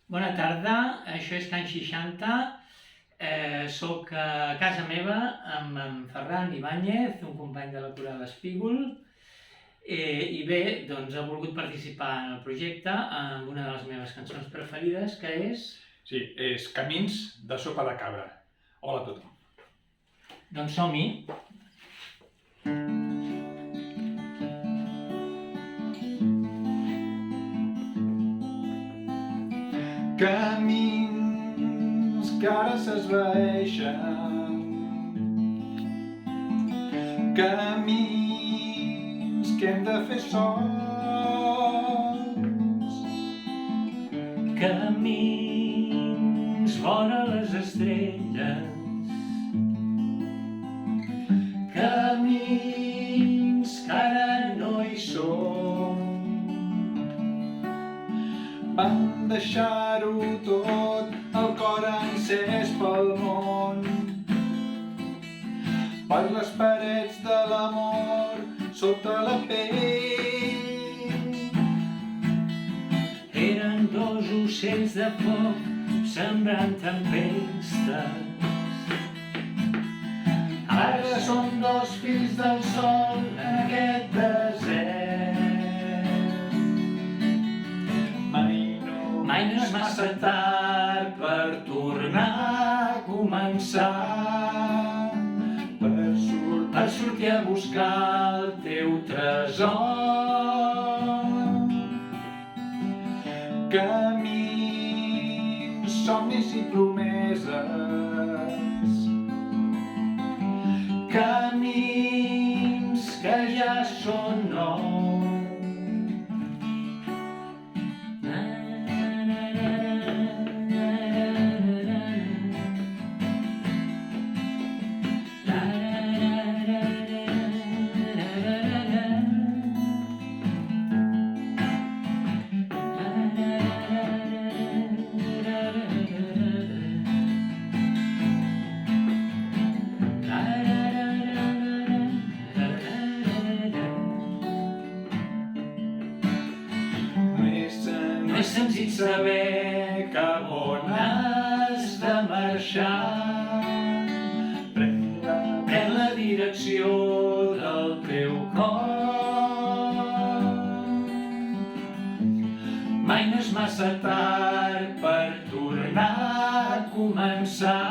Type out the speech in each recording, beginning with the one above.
Bona tarda, això és Can 60. Soc a casa meva amb en Ferran Ibáñez, un company de la Coral Espígol, i bé, doncs ha volgut participar en el projecte amb una de les meves cançons preferides, que és... Sí, és Camins de sopa de cabra. Hola a tothom. Doncs som-hi. Camins que ara s'esvaeixen, camins que hem de fer sols, Camins vora les estrelles, camins que ara no hi són. Vam deixar-ho tot, el cor encès pel món, per les parets de l'amor, sota la pell. Eren dos ocells de foc sembrant tempestes. Ara som dos fills del sol en aquest desert. Mai no és massa tard per tornar a començar, per sortir a buscar el teu tresor. Camins, somnis i promeses, Camins que ja són nous. No és senzill saber cap on has de marxar. Pren la direcció del teu cor. Mai no és massa tard per tornar a començar,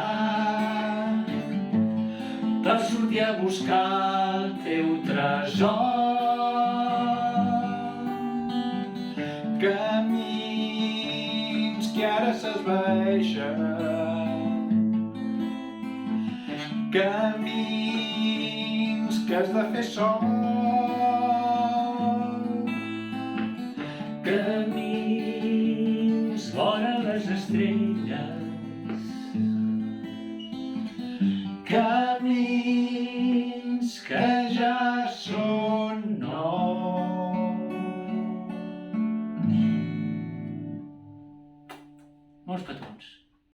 per sortir a buscar el teu tresor. camins que ara s'esvaeixen, camins que has de fer sol, Camins vora les estrelles,